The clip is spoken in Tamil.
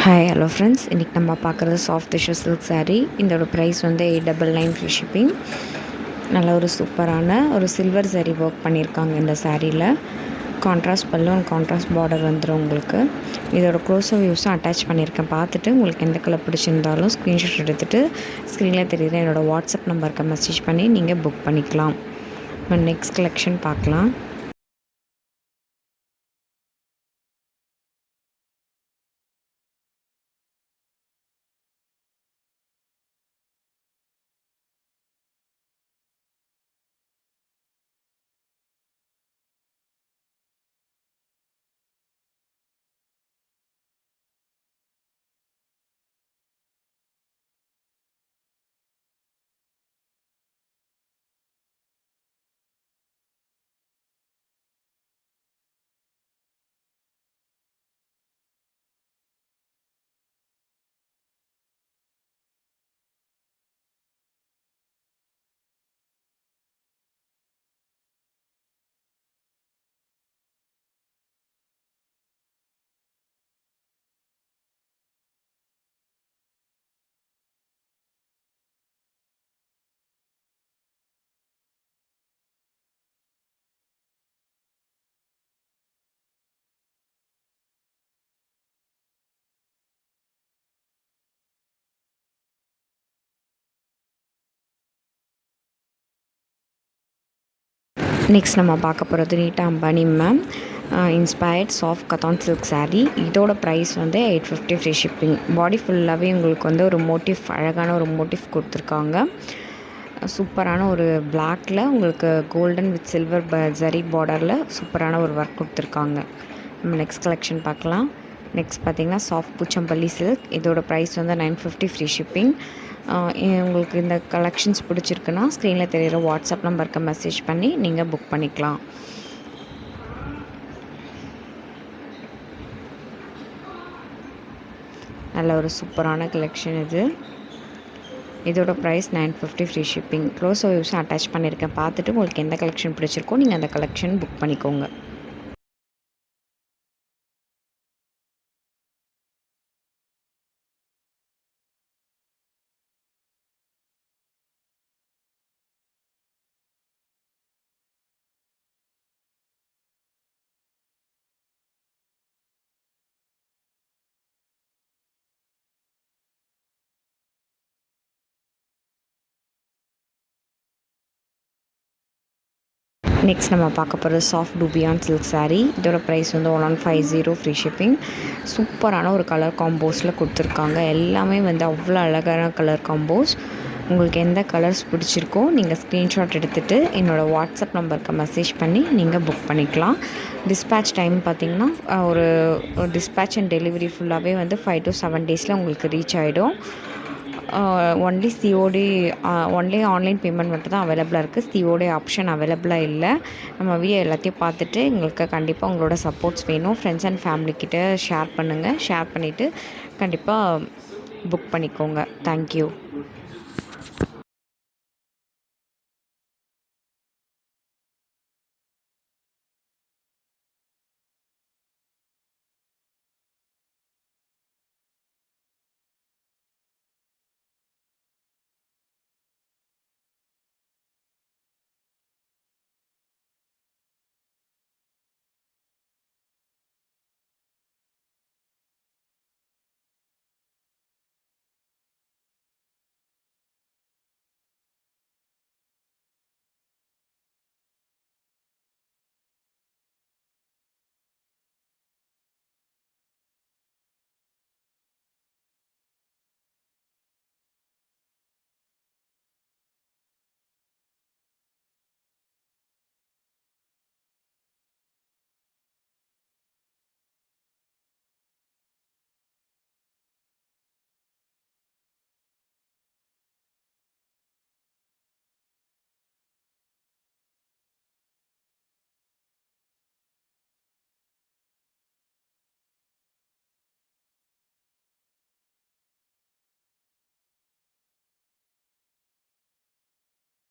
ஹாய் ஹலோ ஃப்ரெண்ட்ஸ், இன்றைக்கி நம்ம பார்க்குறது சாஃப்ட் டிஷ்யூ சில்க் சாரீ. இதோட ப்ரைஸ் வந்து 899 ஃப்ரீ ஷிப்பிங். நல்ல ஒரு சூப்பரான ஒரு சில்வர் சாரீ ஒர்க் பண்ணியிருக்காங்க. இந்த சாரியில் கான்ட்ராஸ்ட் பல்லு, கான்ட்ராஸ்ட் பார்டர் வந்துடும் உங்களுக்கு. இதோட க்ளோஸோ வியூஸும் அட்டாச் பண்ணியிருக்கேன். பார்த்துட்டு உங்களுக்கு எந்த கலர் பிடிச்சிருந்தாலும் ஸ்க்ரீன்ஷாட் எடுத்துகிட்டு ஸ்க்ரீனில் தெரியுற என்னோடய வாட்ஸ்அப் நம்பருக்கு மெசேஜ் பண்ணி நீங்கள் புக் பண்ணிக்கலாம். நெக்ஸ்ட் கலெக்ஷன் பார்க்கலாம். நெக்ஸ்ட் நம்ம பார்க்க போகிறது நீட்டா Ambani ma'am inspired soft katan silk sari. இதோட ப்ரைஸ் வந்து 850 ஃப்ரீ ஷிப்பிங். பாடி ஃபுல்லாகவே உங்களுக்கு வந்து ஒரு மோட்டிவ், அழகான ஒரு மோட்டிவ் கொடுத்துருக்காங்க. சூப்பரான ஒரு பிளாக்கில் உங்களுக்கு கோல்டன் வித் சில்வர் ஜரி பார்டரில் சூப்பரான ஒரு ஒர்க் கொடுத்துருக்காங்க. நம்ம நெக்ஸ்ட் கலெக்ஷன் பார்க்கலாம். நெக்ஸ்ட் பார்த்திங்கன்னா சாஃப்ட் பூச்சம்பள்ளி சில்க். இதோட ப்ரைஸ் வந்து 950 ஃப்ரீ ஷிப்பிங். உங்களுக்கு இந்த கலெக்ஷன்ஸ் பிடிச்சிருக்குன்னா ஸ்க்ரீனில் தெரிகிற வாட்ஸ்அப் நம்பருக்கு மெசேஜ் பண்ணி நீங்கள் புக் பண்ணிக்கலாம். நல்ல ஒரு சூப்பரான கலெக்ஷன் இது. இதோட ப்ரைஸ் 950 ஃப்ரீ ஷிப்பிங். க்ளோஸ் வியூஸும் அட்டாச் பண்ணியிருக்கேன். பார்த்துட்டு உங்களுக்கு எந்த கலெக்ஷன் பிடிச்சிருக்கோ நீங்கள் அந்த கலெக்ஷன் புக் பண்ணிக்கோங்க. நெக்ஸ்ட் நம்ம பார்க்க போகிறது சாஃப்ட் டூபியான் சில்க் சாரீ. இதோட ப்ரைஸ் வந்து 1150 ஃப்ரீ ஷிப்பிங். சூப்பரான ஒரு கலர் காம்போஸில் கொடுத்துருக்காங்க. எல்லாமே வந்து அவ்வளோ அழகான கலர் காம்போஸ். உங்களுக்கு எந்த கலர்ஸ் பிடிச்சிருக்கோ நீங்கள் ஸ்க்ரீன்ஷாட் எடுத்துகிட்டு என்னோடய வாட்ஸ்அப் நம்பருக்கு மெசேஜ் பண்ணி நீங்கள் புக் பண்ணிக்கலாம். டிஸ்பேட்ச் டைம் பார்த்திங்கன்னா ஒரு டிஸ்பேட்ச் அண்ட் டெலிவரி ஃபுல்லாகவே வந்து 5 to 7 டேஸில் உங்களுக்கு ரீச் ஆகிடும். Only COD, only online payment மட்டும் தான் அவைலபிளாக இருக்குது. சிஓடி ஆப்ஷன் அவைலபிளாக இல்லை. நம்ம வீடியோ எல்லாத்தையும் பார்த்துட்டு எங்களுக்கு கண்டிப்பாக உங்களோட சப்போர்ட்ஸ் வேணும். ஃப்ரெண்ட்ஸ் அண்ட் ஃபேமிலிக்கிட்ட ஷேர் பண்ணுங்கள். ஷேர் பண்ணிவிட்டு கண்டிப்பாக புக் பண்ணிக்கோங்க. தேங்க்யூ.